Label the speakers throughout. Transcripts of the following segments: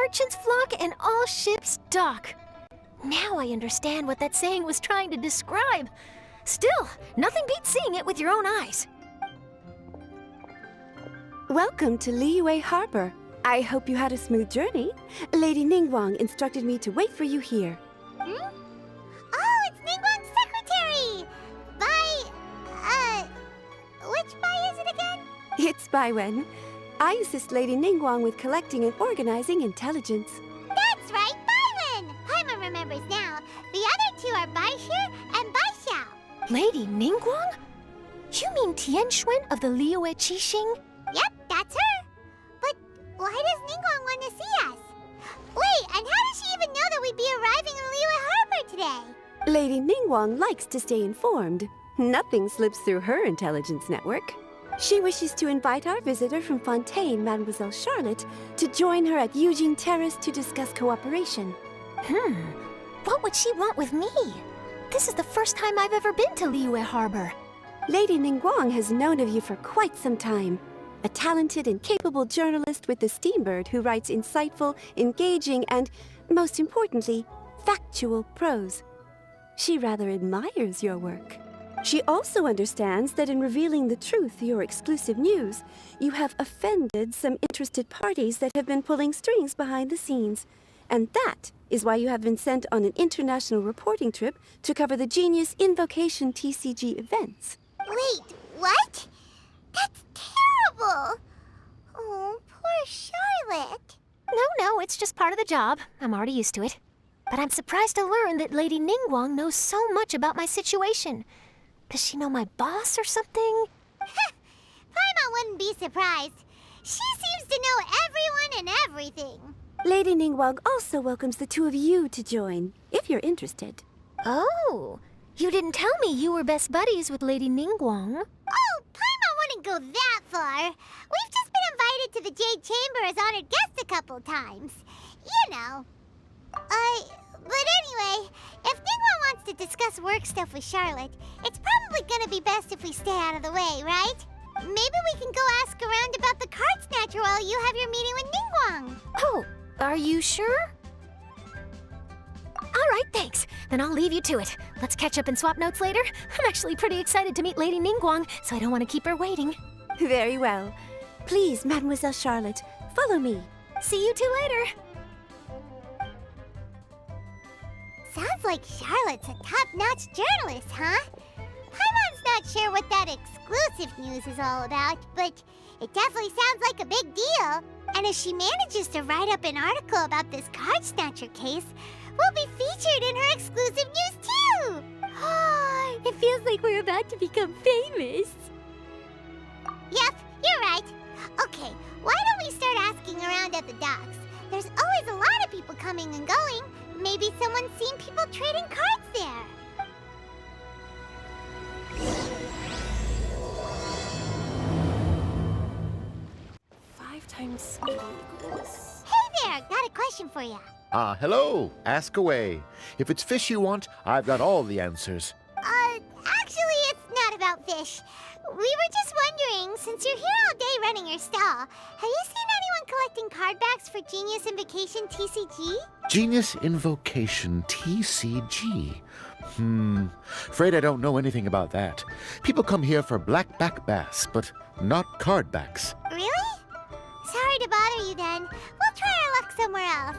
Speaker 1: merchants flock and all ships dock. Now I understand what that saying was trying to describe. Still, nothing beats seeing it with your own eyes.
Speaker 2: Welcome to Liyue Harbor. I hope you had a smooth journey. Lady Ningguang instructed me to wait for you here.
Speaker 3: Hmm? Oh, it's Ningguang's secretary! Which Bai is it again?
Speaker 2: It's Baiwen. I assist Lady Ningguang with collecting and organizing intelligence.
Speaker 3: That's right, Baiwen! Paimon remembers now. The other two are Baishir and Baishao.
Speaker 1: Lady Ningguang? You mean Tianxuan of the Liyue Qixing?
Speaker 3: Yep, that's her. But why does Ningguang want to see us? Wait, and how does she even know that we'd be arriving in Liyue Harbor today?
Speaker 2: Lady Ningguang likes to stay informed. Nothing slips through her intelligence network. She wishes to invite our visitor from Fontaine, Mademoiselle Charlotte, to join her at Eugene Terrace to discuss cooperation.
Speaker 1: What would she want with me? This is the first time I've ever been to Liyue Harbor.
Speaker 2: Lady Ningguang has known of you for quite some time. A talented and capable journalist with the Steambird who writes insightful, engaging, and, most importantly, factual prose. She rather admires your work. She also understands that in revealing the truth, your exclusive news, you have offended some interested parties that have been pulling strings behind the scenes. And that is why you have been sent on an international reporting trip to cover the Genius Invocation TCG events.
Speaker 3: Wait, what? That's terrible! Oh, poor Charlotte.
Speaker 1: No, it's just part of the job. I'm already used to it. But I'm surprised to learn that Lady Ningguang knows so much about my situation. Does she know my boss or something?
Speaker 3: Paimon wouldn't be surprised. She seems to know everyone and everything.
Speaker 2: Lady Ningguang also welcomes the two of you to join, if you're interested.
Speaker 1: Oh, you didn't tell me you were best buddies with Lady Ningguang.
Speaker 3: Oh, Paimon wouldn't go that far. We've just been invited to the Jade Chamber as honored guests a couple times. You know. But anyway, if Ningguang wants to discuss work stuff with Charlotte, it's probably gonna be best if we stay out of the way, right? Maybe we can go ask around about the card snatcher while you have your meeting with Ningguang.
Speaker 1: Oh, are you sure? All right, thanks. Then I'll leave you to it. Let's catch up and swap notes later. I'm actually pretty excited to meet Lady Ningguang, so I don't want to keep her waiting.
Speaker 2: Very well. Please, Mademoiselle Charlotte, follow me.
Speaker 1: See you two later.
Speaker 3: Sounds like Charlotte's a top-notch journalist, huh? Paimon's not sure what that exclusive news is all about, but it definitely sounds like a big deal. And if she manages to write up an article about this card snatcher case, we'll be featured in her exclusive news too!
Speaker 1: It feels like we're about to become famous.
Speaker 3: Yep, you're right. Okay, why don't we start asking around at the docks? There's always a lot of people coming and going. Maybe someone's seen people trading cards there.
Speaker 2: Five times speed equals...
Speaker 3: Hey there, got a question for you.
Speaker 4: Hello. Ask away. If it's fish you want, I've got all the answers.
Speaker 3: Actually, it's not about fish. We were just wondering, since you're here all day running your stall, have you seen anyone collecting card backs for Genius Invocation TCG?
Speaker 4: Genius Invocation TCG. Afraid I don't know anything about that. People come here for blackback bass, but not card backs.
Speaker 3: Really? Sorry to bother you then. We'll try our luck somewhere else.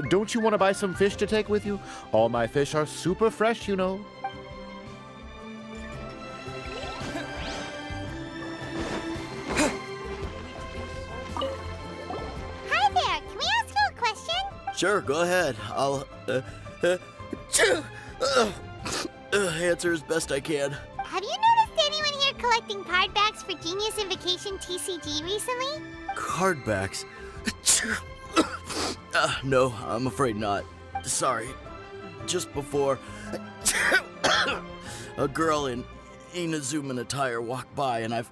Speaker 4: Don't you want to buy some fish to take with you? All my fish are super fresh, you know.
Speaker 3: Hi there, can we ask you a question?
Speaker 5: Sure, go ahead. I'll answer as best I can.
Speaker 3: Have you noticed anyone here collecting card backs for Genius Invocation TCG recently?
Speaker 5: Card backs? No, I'm afraid not. Sorry. Just before, a girl in Inazuman attire walked by, and I've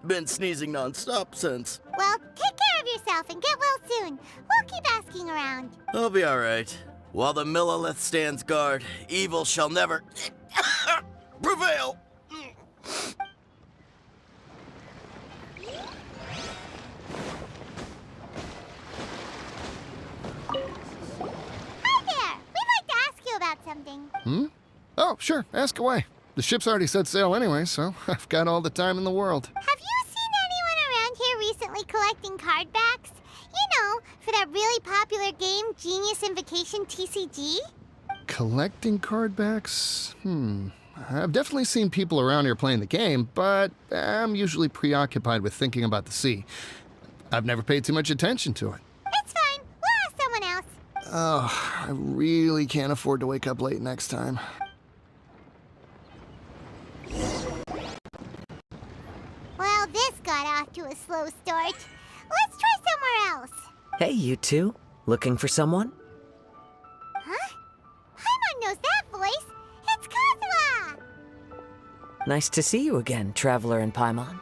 Speaker 5: been sneezing nonstop since.
Speaker 3: Well, take care of yourself and get well soon. We'll keep asking around.
Speaker 5: I'll be all right. While the Millilith stands guard, evil shall never prevail.
Speaker 6: sure, ask away. The ship's already set sail anyway, so I've got all the time in the world.
Speaker 3: Have you seen anyone around here recently collecting card backs? You know, for that really popular game, Genius Invocation TCG?
Speaker 6: Collecting card backs? I've definitely seen people around here playing the game, but I'm usually preoccupied with thinking about the sea. I've never paid too much attention to it.
Speaker 3: It's fine. We'll ask someone else.
Speaker 6: Oh, I really can't afford to wake up late next time.
Speaker 3: Well, this got off to a slow start. Let's try somewhere else.
Speaker 7: Hey, you two. Looking for someone?
Speaker 3: Huh? Paimon knows that voice. It's Kazuha!
Speaker 7: Nice to see you again, Traveler and Paimon.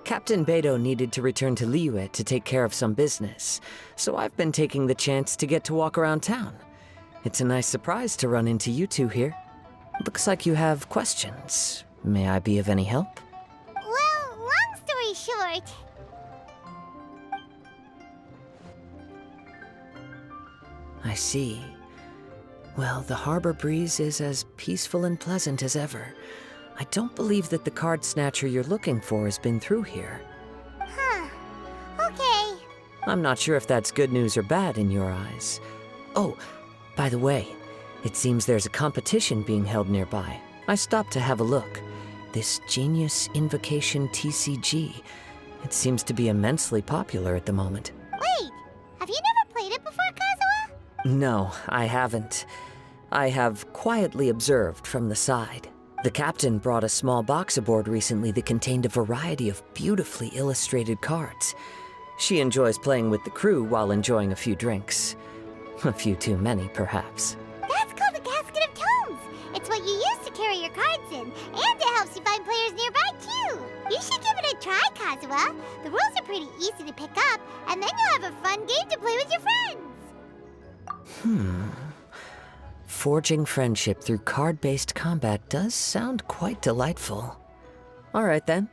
Speaker 7: Captain Beidou needed to return to Liyue to take care of some business, so I've been taking the chance to get to walk around town. It's a nice surprise to run into you two here. Looks like you have questions. May I be of any help?
Speaker 3: Well, long story short...
Speaker 7: I see. Well, the harbor breeze is as peaceful and pleasant as ever. I don't believe that the card snatcher you're looking for has been through here.
Speaker 3: Huh. Okay.
Speaker 7: I'm not sure if that's good news or bad in your eyes. Oh, by the way, it seems there's a competition being held nearby. I stopped to have a look. This Genius Invocation TCG. It seems to be immensely popular at the moment.
Speaker 3: Wait, have you never played it before, Kazuha?
Speaker 7: No, I haven't. I have quietly observed from the side. The captain brought a small box aboard recently that contained a variety of beautifully illustrated cards. She enjoys playing with the crew while enjoying a few drinks. A few too many, perhaps.
Speaker 3: That's called a casket of tomes. It's what you use to carry your cards in, and it helps you find players nearby, too. You should give it a try, Kazuha. The rules are pretty easy to pick up, and then you'll have a fun game to play with your friends.
Speaker 7: Forging friendship through card-based combat does sound quite delightful. All right, then.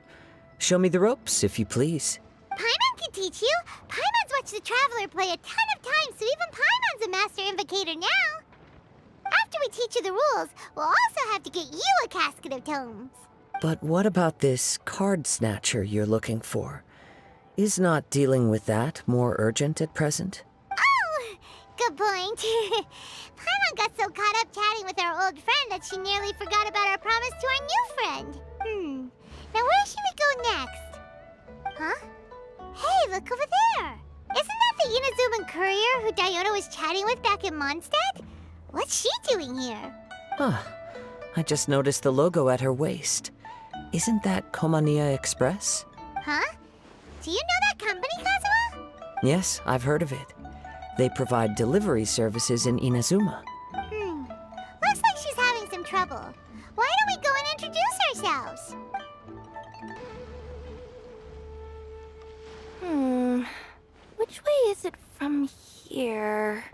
Speaker 7: Show me the ropes, if you please.
Speaker 3: Paimon can teach you. Paimon's watched the Traveler play a ton of times, so even Paimon's a master invocator now. After we teach you the rules, we'll also have to get you a casket of tomes.
Speaker 7: But what about this card snatcher you're looking for? Is not dealing with that more urgent at present?
Speaker 3: Oh, good point. Paimon got so caught up chatting with our old friend that she nearly forgot about our promise to our new friend. Now where should we go next? Huh? Hey, look over there! Isn't that the Inazuman courier who Diona was chatting with back in Mondstadt? What's she doing here?
Speaker 7: I just noticed the logo at her waist. Isn't that Komania Express?
Speaker 3: Huh? Do you know that company, Kazuha?
Speaker 7: Yes, I've heard of it. They provide delivery services in Inazuma.
Speaker 3: Looks like she's having some trouble. Why don't we go and introduce ourselves?
Speaker 2: Which way is it from here?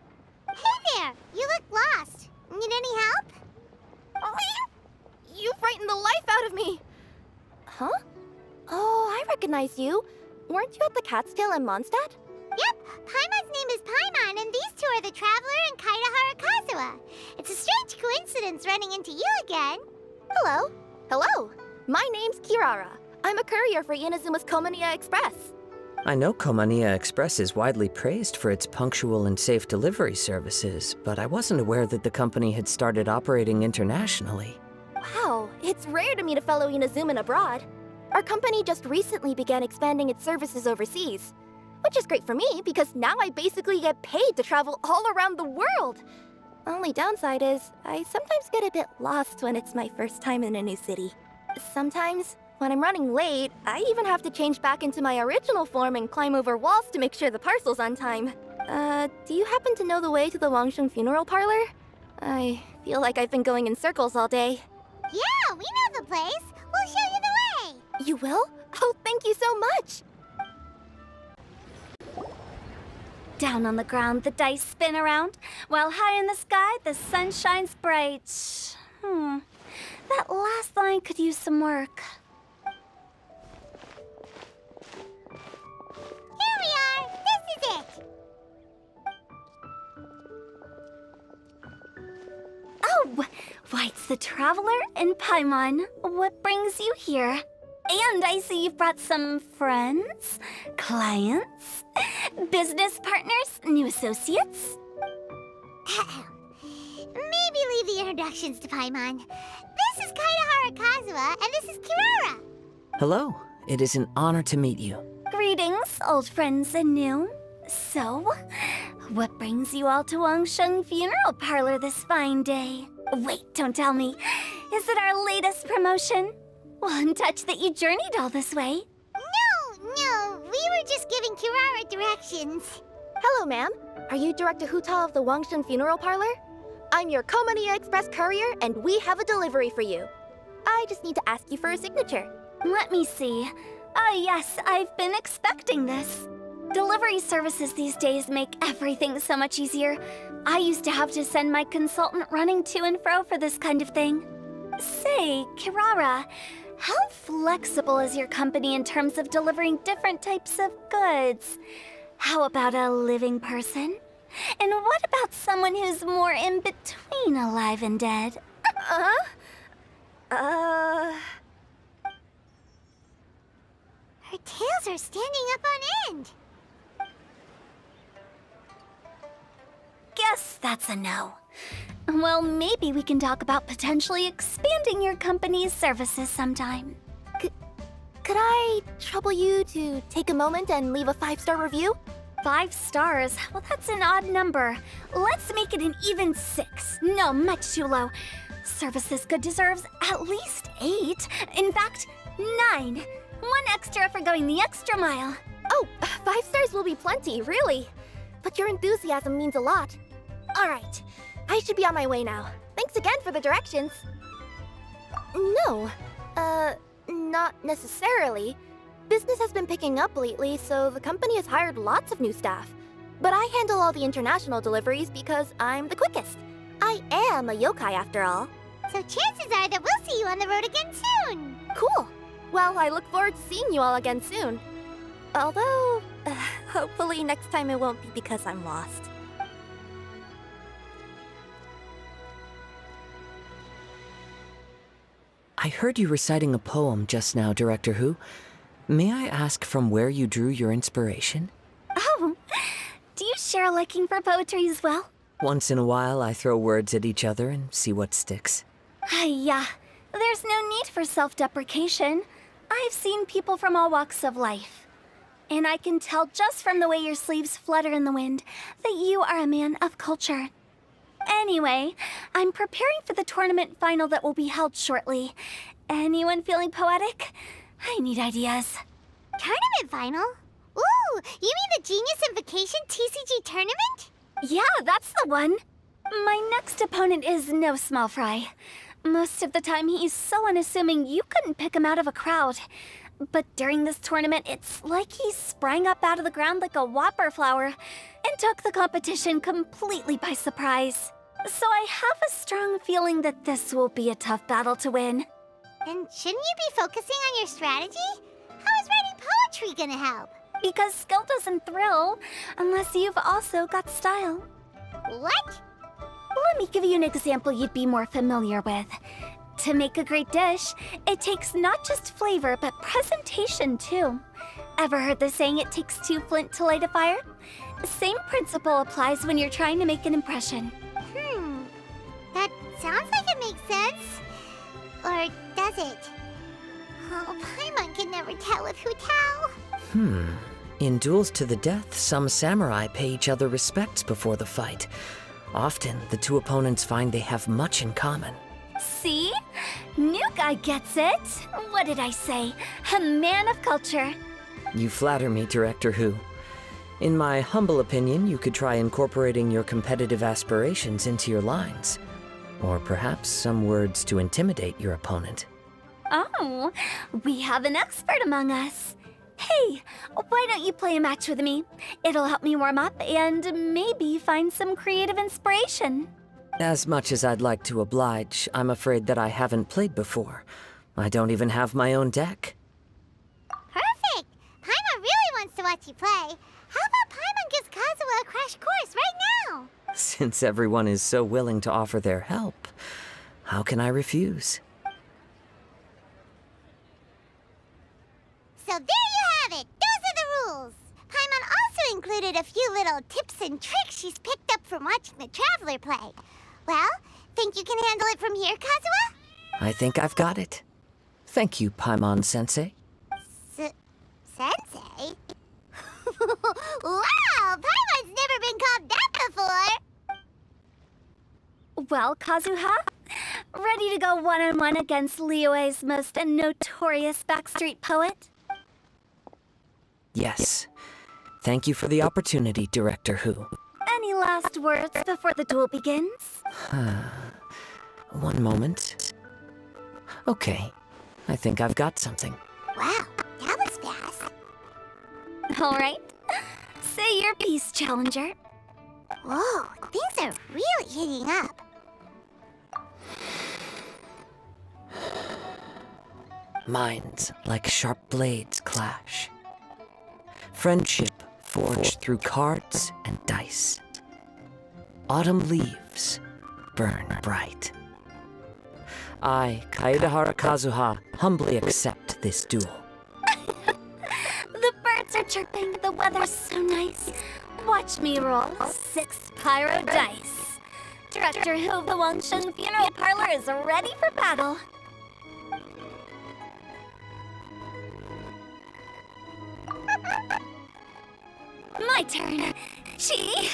Speaker 3: Hey there! You look lost. Need any help?
Speaker 2: You frightened the life out of me! Huh? Oh, I recognize you. Weren't you at the Catskill in Mondstadt?
Speaker 3: Yep, Paimon's name is Paimon, and these two are the Traveler and Kaitahara Kazuha. It's a strange coincidence running into you again.
Speaker 2: Hello. Hello. My name's Kirara. I'm a courier for Inazuma's Komania Express.
Speaker 7: I know Komania Express is widely praised for its punctual and safe delivery services, but I wasn't aware that the company had started operating internationally.
Speaker 2: Wow, it's rare to meet a fellow Inazuman abroad. Our company just recently began expanding its services overseas. Which is great for me, because now I basically get paid to travel all around the world. Only downside is, I sometimes get a bit lost when it's my first time in a new city. Sometimes, when I'm running late, I even have to change back into my original form and climb over walls to make sure the parcel's on time. Do you happen to know the way to the Wangsheng funeral parlor? I feel like I've been going in circles all day.
Speaker 3: Yeah, we know the place. We'll show you the way.
Speaker 2: You will? Oh, thank you so much!
Speaker 8: Down on the ground, the dice spin around, while high in the sky, the sun shines bright. That last line could use some work.
Speaker 3: Here we are. This is it.
Speaker 8: traveler in Paimon. What brings you here? And I see you've brought some friends, clients, business partners, new associates.
Speaker 3: Maybe leave the introductions to Paimon. This is Kaedehara Kazuha, and this is Kirara.
Speaker 7: Hello, it is an honor to meet you.
Speaker 8: Greetings, old friends and new. So, what brings you all to Wangsheng Funeral Parlor this fine day? Wait, don't tell me. Is it our latest promotion? Well, I'm touched that you journeyed all this way.
Speaker 3: No, we were just giving Kirara directions.
Speaker 9: Hello, ma'am. Are you Director Huta of the Wangshen Funeral Parlor? I'm your Komania Express courier, and we have a delivery for you. I just need to ask you for a signature.
Speaker 8: Let me see. Oh, yes, I've been expecting this. Delivery services these days make everything so much easier. I used to have to send my consultant running to and fro for this kind of thing. Say, Kirara, how flexible is your company in terms of delivering different types of goods? How about a living person? And what about someone who's more in between alive and dead?
Speaker 3: Her tails are standing up on end.
Speaker 8: Guess that's a no. Well, maybe we can talk about potentially expanding your company's services sometime.
Speaker 9: Could I trouble you to take a moment and leave a 5-star review?
Speaker 8: 5 stars? Well, that's an odd number. Let's make it an even 6. No, much too low. Service this good deserves at least 8. In fact, 9. 1 extra for going the extra mile.
Speaker 9: Oh, 5 stars will be plenty, really. But your enthusiasm means a lot. All right, I should be on my way now. Thanks again for the directions. No, not necessarily. Business has been picking up lately, so the company has hired lots of new staff. But I handle all the international deliveries because I'm the quickest. I am a yokai after all.
Speaker 3: So chances are that we'll see you on the road again soon.
Speaker 9: Cool. Well, I look forward to seeing you all again soon. Although, hopefully next time it won't be because I'm lost.
Speaker 7: I heard you reciting a poem just now, Director Who. May I ask from where you drew your inspiration?
Speaker 8: Oh, do you share a liking for poetry as well?
Speaker 7: Once in a while, I throw words at each other and see what sticks.
Speaker 8: Yeah, there's no need for self-deprecation. I've seen people from all walks of life. And I can tell just from the way your sleeves flutter in the wind that you are a man of culture. Anyway, I'm preparing for the tournament final that will be held shortly. Anyone feeling poetic? I need ideas.
Speaker 3: Tournament final? Ooh, you mean the Genius Invocation TCG tournament?
Speaker 8: Yeah, that's the one. My next opponent is no small fry. Most of the time he's so unassuming you couldn't pick him out of a crowd. But during this tournament, it's like he sprang up out of the ground like a whopper flower and took the competition completely by surprise. So I have a strong feeling that this will be a tough battle to win.
Speaker 3: And shouldn't you be focusing on your strategy? How is writing poetry gonna help?
Speaker 8: Because skill doesn't thrill unless you've also got style.
Speaker 3: What?
Speaker 8: Let me give you an example you'd be more familiar with. To make a great dish, it takes not just flavor, but presentation too. Ever heard the saying, it takes 2 flint to light a fire? The same principle applies when you're trying to make an impression.
Speaker 3: That sounds like it makes sense. Or does it? Oh, Paimon can never tell with Hutao.
Speaker 7: In duels to the death, some samurai pay each other respects before the fight. Often, the two opponents find they have much in common.
Speaker 8: See? New guy gets it. What did I say? A man of culture.
Speaker 7: You flatter me, Director Who. In my humble opinion, you could try incorporating your competitive aspirations into your lines. Or perhaps some words to intimidate your opponent.
Speaker 8: Oh, we have an expert among us. Hey, why don't you play a match with me? It'll help me warm up and maybe find some creative inspiration.
Speaker 7: As much as I'd like to oblige, I'm afraid that I haven't played before. I don't even have my own deck.
Speaker 3: Perfect! Paimon really wants to watch you play. How about Paimon gives Kazuha a crash course right now?
Speaker 7: Since everyone is so willing to offer their help, How can I refuse?
Speaker 3: So there you have it. Those are the rules. Paimon also included a few little tips and tricks she's picked up from watching the Traveler play. Well, think you can handle it from here, Kazuha?
Speaker 7: I think I've got it. Thank you, Paimon-sensei.
Speaker 3: Sensei? Wow, Paimon's never been called that before.
Speaker 8: Well, Kazuha? Ready to go one-on-one against Liyue's most notorious backstreet poet?
Speaker 7: Yes. Thank you for the opportunity, Director Hu.
Speaker 8: Any last words before the duel begins?
Speaker 7: One moment. Okay. I think I've got something.
Speaker 3: Wow, that was fast.
Speaker 8: All right. Say your piece, Challenger.
Speaker 3: Whoa, things are really heating up.
Speaker 7: Minds like sharp blades clash. Friendship forged through cards and dice. Autumn leaves burn bright. I, Kaedehara Kazuha, humbly accept this duel.
Speaker 8: The birds are chirping, the weather's so nice. Watch me roll 6 pyro dice. Director Hu of the Wangshen Funeral Parlor is ready for battle. My turn. She.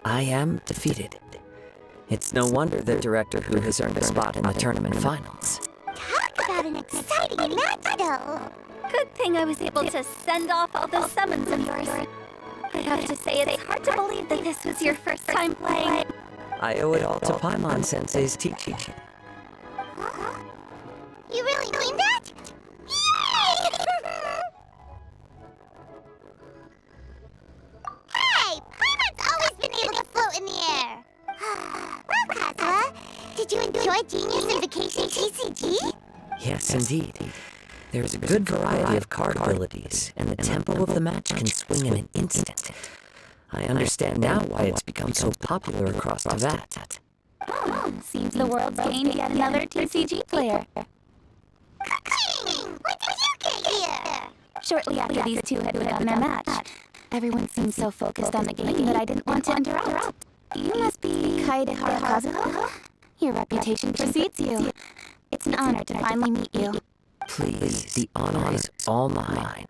Speaker 7: I am defeated. It's no wonder that Director Hu has earned a spot in the tournament finals.
Speaker 3: Talk about an exciting match, though.
Speaker 8: Good thing I was able to send off all those summons of yours. I have to say, it's hard to believe that this was your first time playing.
Speaker 7: I owe it all to Paimon-sensei's teaching.
Speaker 3: You really mean that? Yay! Hey, Paimon's always been able to float in the air. Well, Kazuha, did you enjoy Genius and Vacation TCG?
Speaker 7: Yes, indeed. There's a good variety of card abilities, and the tempo of the match can swing in an instant. I understand now why it's become so popular across Teyvat.
Speaker 8: Seems the world's gained yet another TCG player.
Speaker 3: When did you get here?
Speaker 8: Shortly after these two had begun their match, everyone seemed so focused on the game that I didn't want to interrupt. You must be Kaedehara Kazuha? Your reputation precedes you. It's an honor to finally meet you.
Speaker 7: Please, the honor is all mine.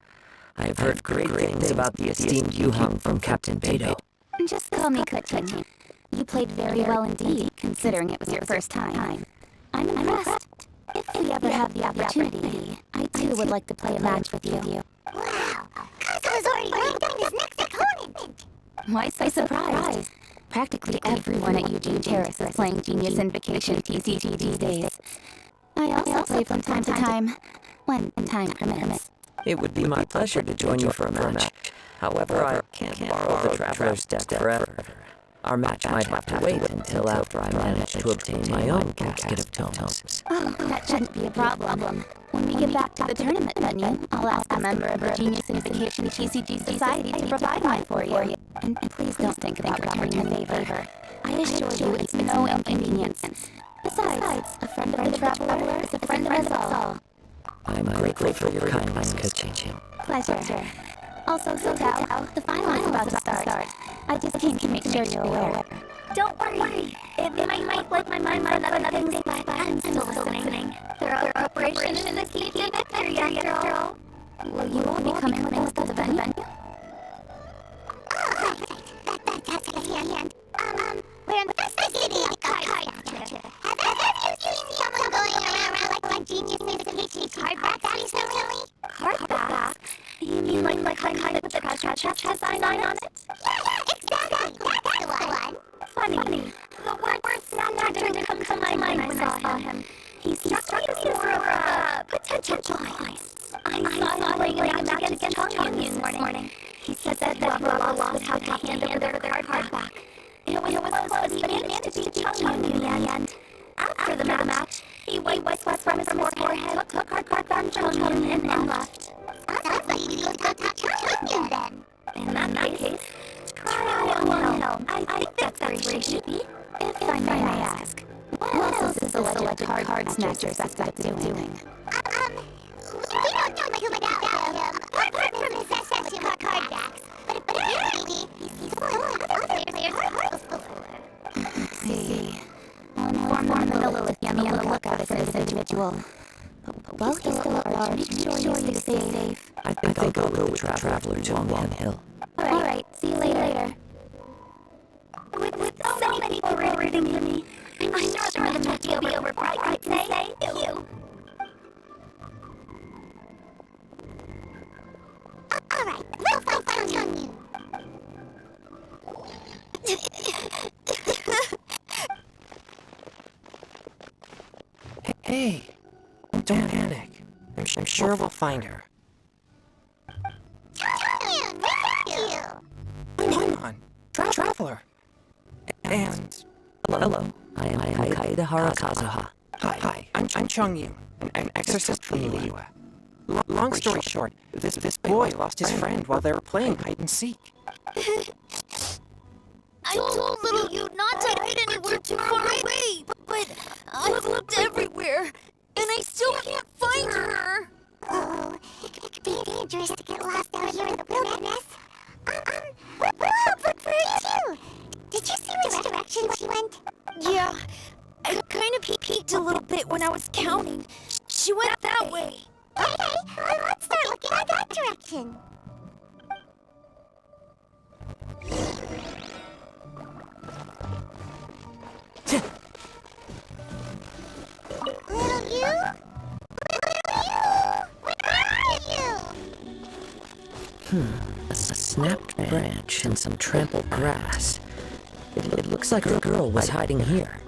Speaker 7: I have heard great things about the esteemed Yuhang from Captain Beidou.
Speaker 8: Just call me Kuchin. You played very well indeed, considering it was your first time. I'm impressed. If we ever have the opportunity, I too would like to play a match with you.
Speaker 3: Wow, Kazuha's already lined up his next opponent.
Speaker 8: Why so surprised? Practically everyone at Eugene Terrace is playing Genius and Vacation TCG these days. I also play from time to time, when time permits.
Speaker 7: It would be my pleasure to join you for a match. However, I can't borrow the Traveler's deck forever. Our match might have to wait until after I manage to obtain my own casket of tomes.
Speaker 8: Oh, that shouldn't be a problem. When we get back to the tournament venue, I'll ask a member of our Genius and Vacation TCG Society to provide one for you. And please don't think about returning the favor. I assure you it's no inconvenience. Besides, a friend of the Traveler is a friend of us all.
Speaker 7: I'm grateful for your kindness, Kuchin.
Speaker 8: Pleasure. Also, Sotao, the final is about to start. I just came to make sure you're aware. Don't worry. It might like my mind for other things, but I'm still listening. There are preparations in the key to victory, after all. Will you all be coming with us to the venue?
Speaker 3: Oh, right. That's a hand. We're in the first city of card capture. Have you seen someone going around like Genius and Vacation card backs recently?
Speaker 8: Card backs? You mean like the kind with the crash design on it?
Speaker 3: Yeah, exactly. That's the one.
Speaker 8: Funny. The word snap didn't come to my mind when I saw him. He struck me as more of a potential choice. I saw him playing a match against Chongyun this morning. He said that whoever lost would have to hand over their card back. It was close, but he managed to beat Chongyun in the end. After the match, he wiped sweat from his forehead, took card from Chongyun, and left.
Speaker 3: Sounds like you need to go talk to Chunkyun then.
Speaker 8: In that case, try Uwang Hill. I think that's where she should be. If I may ask, what else is this alleged card snatcher suspect doing?
Speaker 3: We don't know much about him, apart from his obsession with card backs. But apparently, he's stolen other players' cards before.
Speaker 8: See. I'll inform the Miller to be on the lookout for this individual. But while he's still at large, make sure you stay safe.
Speaker 7: I think I'll go with the traveler to Uwang Hill.
Speaker 8: Alright, see you later. With so many people rooting for me, I'm sure the match will be over quite quick. Say, you.
Speaker 3: Alright, we'll find Chunkyun.
Speaker 10: Hey, don't panic. I'm sure we'll find her.
Speaker 3: Chunkyun, where are you?
Speaker 10: Come on, traveler. And
Speaker 7: Hello, I am Kaidahara Kazuha.
Speaker 10: hi, I'm Chungyun, an exorcist from Liyue. Long story short, this boy lost his friend while they were playing hide and seek.
Speaker 9: I told little you not to hide anywhere too far away, but I've looked everywhere, and I still can't find her.
Speaker 3: Oh, it could be dangerous to get lost out here in the wilderness. We'll help look for her too. Did you see which direction she went?
Speaker 9: Yeah, I kind of peeked a little bit when I was counting. She went that way.
Speaker 3: Okay, let's start looking at that direction. Little you? Where are you?
Speaker 7: A snapped branch and some trampled grass. It looks like a girl was hiding here.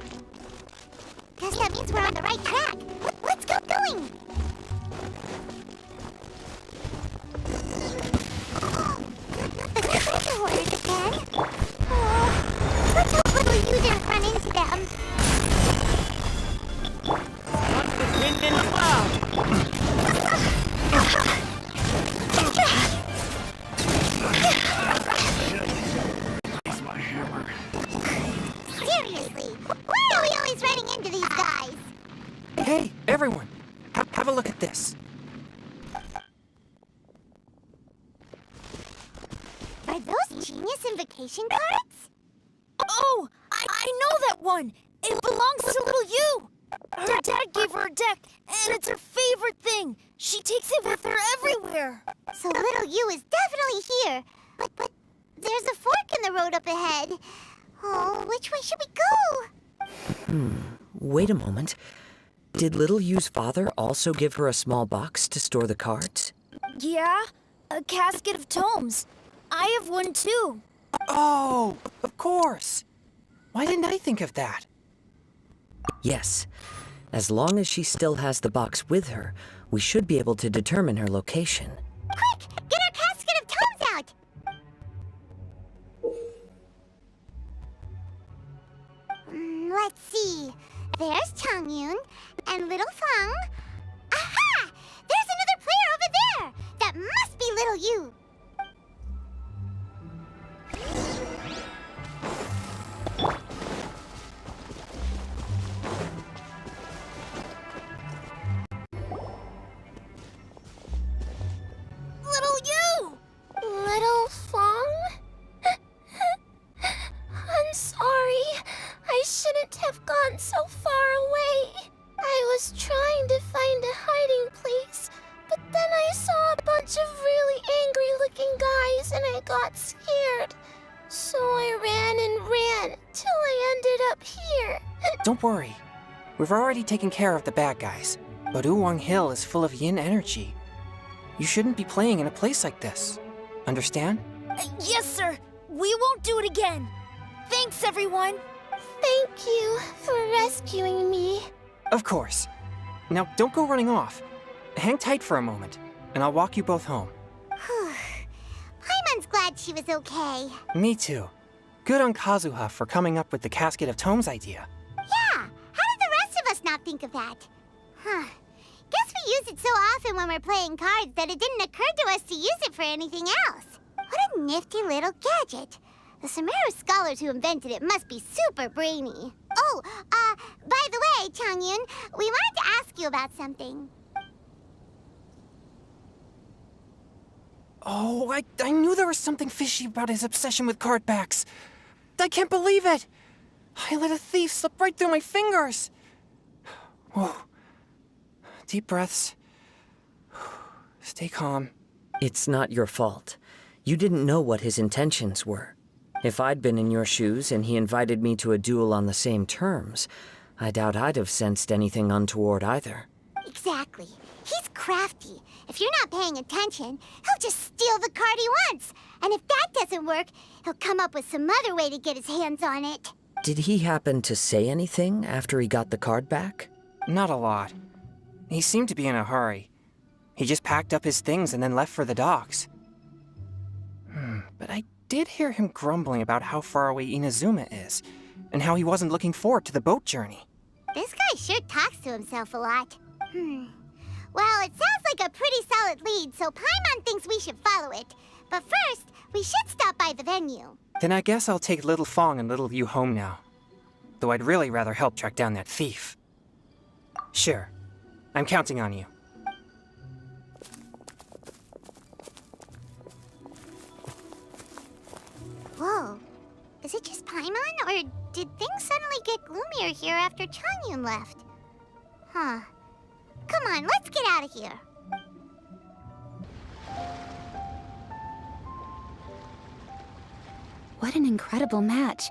Speaker 3: Guess that means we're on the right track. Let's go going. The cohorts again. Oh, let's hope little you didn't run into them.
Speaker 10: Wind in the cloud.
Speaker 3: Seriously, why are we always running into these guys?
Speaker 10: Hey, everyone, have a look at this.
Speaker 3: Are those genius invocation cards?
Speaker 9: Oh, I know that one. It belongs to little you. Her dad gave her a deck, and it's her favorite thing. She takes it with her everywhere.
Speaker 3: So little you is definitely here. But there's a fork in the road up ahead. Oh, which way should we go?
Speaker 7: Wait a moment. Did Little Yu's father also give her a small box to store the cards?
Speaker 9: Yeah, a casket of tomes. I have one too.
Speaker 10: Oh, of course. Why didn't I think of that?
Speaker 7: Yes. As long as she still has the box with her, we should be able to determine her location.
Speaker 3: Quick, get our casket of tomes out. Let's see. There's Chungyun and little Fang. Aha! There's another player over there. That must be little you.
Speaker 9: Little you!
Speaker 1: Little Fong? I'm sorry. I shouldn't have gone so far away. I was trying to find a hiding place, but then I saw a bunch of really angry-looking guys and I got scared. So I ran till I ended up here.
Speaker 10: Don't worry. We've already taken care of the bad guys. But Uwang Hill is full of yin energy. You shouldn't be playing in a place like this. Understand?
Speaker 9: Yes, sir. We won't do it again. Thanks, everyone.
Speaker 1: Thank you for rescuing me.
Speaker 10: Of course. Now, don't go running off. Hang tight for a moment, and I'll walk you both home.
Speaker 3: Paimon's glad she was okay.
Speaker 10: Me too. Good on Kazuha for coming up with the Casket of Tomes idea.
Speaker 3: Yeah, how did the rest of us not think of that? Huh. Guess we use it so often when we're playing cards that it didn't occur to us to use it for anything else. What a nifty little gadget. The Sumeru scholars who invented it must be super brainy. Oh, by the way, Changyun, we wanted to ask you about something.
Speaker 10: Oh, I knew there was something fishy about his obsession with card backs. I can't believe it! I let a thief slip right through my fingers! Whoa. Deep breaths. Stay calm.
Speaker 7: It's not your fault. You didn't know what his intentions were. If I'd been in your shoes and he invited me to a duel on the same terms, I doubt I'd have sensed anything untoward either.
Speaker 3: Exactly. He's crafty. If you're not paying attention, he'll just steal the card he wants. And if that doesn't work, he'll come up with some other way to get his hands on it.
Speaker 7: Did he happen to say anything after he got the card back?
Speaker 10: Not a lot. He seemed to be in a hurry. He just packed up his things and then left for the docks. But I did hear him grumbling about how far away Inazuma is, and how he wasn't looking forward to the boat journey.
Speaker 3: This guy sure talks to himself a lot. Well, it sounds like a pretty solid lead, so Paimon thinks we should follow it. But first, we should stop by the venue.
Speaker 10: Then I guess I'll take Little Fong and Little Yu home now. Though I'd really rather help track down that thief. Sure. I'm counting on you.
Speaker 3: Whoa. Is it just Paimon, or did things suddenly get gloomier here after Changyun left? Huh. Come on, let's get out of here.
Speaker 11: What an incredible match.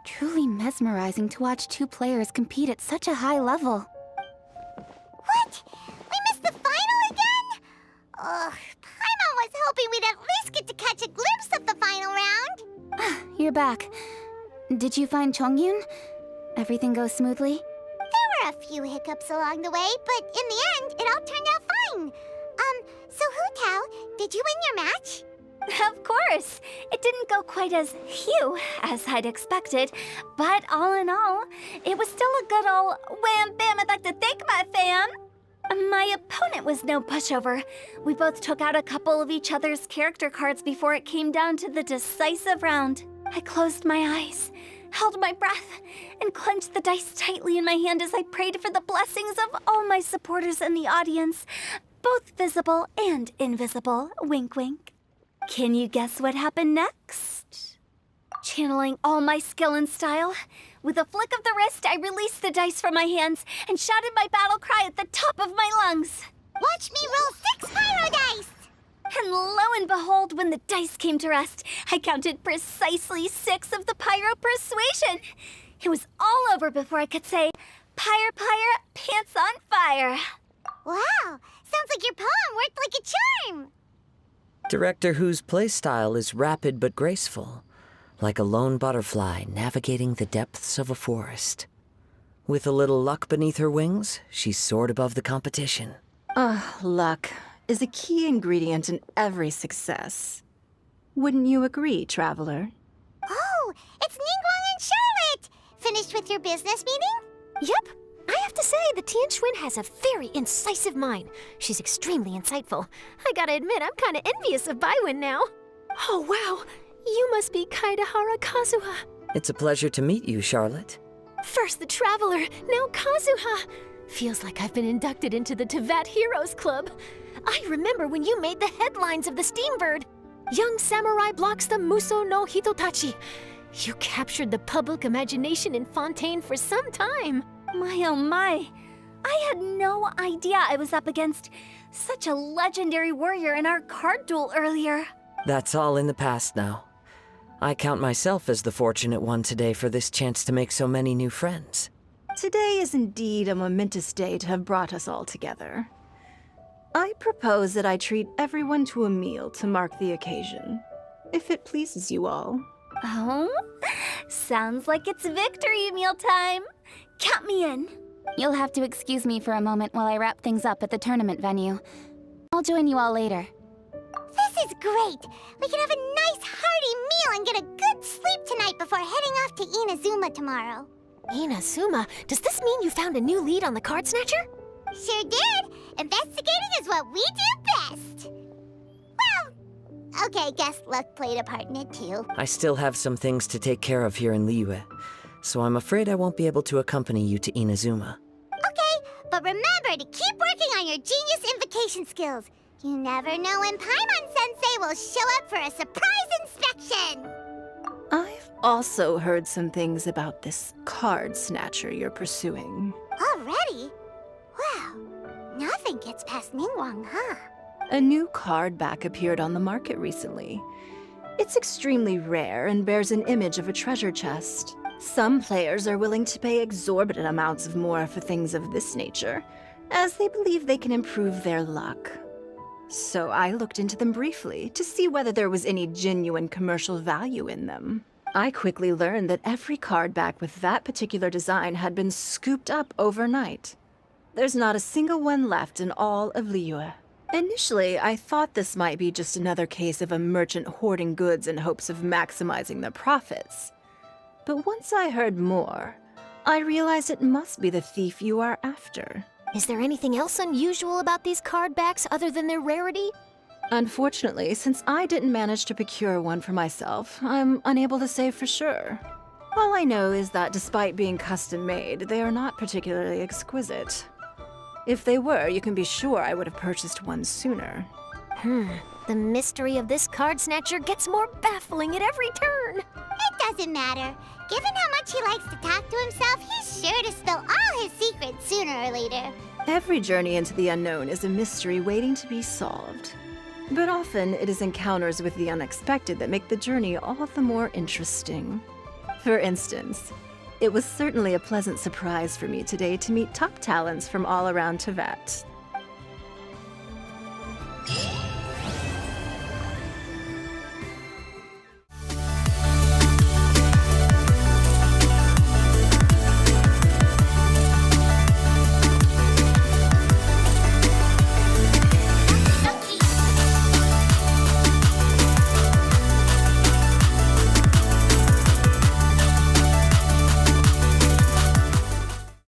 Speaker 11: Truly mesmerizing to watch two players compete at such a high level.
Speaker 3: What? We missed the final again? Ugh, Paimon was hoping we'd at least get to catch a glimpse of the final round.
Speaker 11: You're back. Did you find Chongyun? Everything goes smoothly?
Speaker 3: There were a few hiccups along the way, but in the end, it all turned out fine. So Hu Tao, did you win your match?
Speaker 8: Of course! It didn't go quite as phew as I'd expected, but all in all, it was still a good old wham bam I'd like to thank my fam! My opponent was no pushover. We both took out a couple of each other's character cards before it came down to the decisive round. I closed my eyes, held my breath, and clenched the dice tightly in my hand as I prayed for the blessings of all my supporters in the audience, both visible and invisible. Wink, wink. Can you guess what happened next? Channeling all my skill and style, with a flick of the wrist, I released the dice from my hands and shouted my battle cry at the top of my lungs.
Speaker 3: Watch me roll 6 pyro dice!
Speaker 8: And lo and behold, when the dice came to rest, I counted precisely 6 of the pyro persuasion. It was all over before I could say, pyre, pyre, pants on fire.
Speaker 3: Wow, sounds like your poem worked like a charm.
Speaker 7: Director Who's playstyle is rapid but graceful, like a lone butterfly navigating the depths of a forest. With a little luck beneath her wings, she soared above the competition.
Speaker 12: Luck is a key ingredient in every success. Wouldn't you agree, Traveler?
Speaker 3: Oh, it's Ningguang and Charlotte! Finished with your business meeting?
Speaker 9: Yep. I have to say, the Tianquan has a very incisive mind. She's extremely insightful. I gotta admit, I'm kinda envious of Baiwen now. Oh, wow. You must be Kaidahara Kazuha.
Speaker 7: It's a pleasure to meet you, Charlotte.
Speaker 9: First the Traveler, now Kazuha. Feels like I've been inducted into the Tevat Heroes Club. I remember when you made the headlines of the Steambird. Young samurai blocks the Muso no Hitotachi. You captured the public imagination in Fontaine for some time.
Speaker 8: My oh my, I had no idea I was up against such a legendary warrior in our card duel earlier.
Speaker 7: That's all in the past now. I count myself as the fortunate one today for this chance to make so many new friends.
Speaker 12: Today is indeed a momentous day to have brought us all together. I propose that I treat everyone to a meal to mark the occasion, if it pleases you all.
Speaker 8: Oh? Sounds like it's victory meal time. Count me in.
Speaker 11: You'll have to excuse me for a moment while I wrap things up at the tournament venue. I'll join you all later.
Speaker 3: This is great! We can have a nice hearty meal and get a good sleep tonight before heading off to Inazuma tomorrow.
Speaker 9: Inazuma? Does this mean you found a new lead on the Card Snatcher?
Speaker 3: Sure did! Investigating is what we do best. Well, okay, guess luck played a part in it too.
Speaker 7: I still have some things to take care of here in Liyue, so I'm afraid I won't be able to accompany you to Inazuma.
Speaker 3: Okay, but remember to keep working on your genius invocation skills. You never know when Paimon-sensei will show up for a surprise inspection!
Speaker 12: I've also heard some things about this card snatcher you're pursuing.
Speaker 3: Already? Wow, nothing gets past Ningguang, huh?
Speaker 12: A new card back appeared on the market recently. It's extremely rare and bears an image of a treasure chest. Some players are willing to pay exorbitant amounts of more for things of this nature, as they believe they can improve their luck. So I looked into them briefly to see whether there was any genuine commercial value in them. I quickly learned that every card back with that particular design had been scooped up overnight. There's not a single one left in all of Liyue. Initially, I thought this might be just another case of a merchant hoarding goods in hopes of maximizing their profits. But once I heard more, I realized it must be the thief you are after.
Speaker 9: Is there anything else unusual about these card backs other than their rarity?
Speaker 12: Unfortunately, since I didn't manage to procure one for myself, I'm unable to say for sure. All I know is that despite being custom-made, they are not particularly exquisite. If they were, you can be sure I would have purchased one sooner.
Speaker 9: The mystery of this card snatcher gets more baffling at every turn.
Speaker 3: It doesn't matter. Given how much he likes to talk to himself, he's sure to spill all his secrets sooner or later.
Speaker 12: Every journey into the unknown is a mystery waiting to be solved. But often, it is encounters with the unexpected that make the journey all the more interesting. For instance, it was certainly a pleasant surprise for me today to meet top talents from all around Teyvat.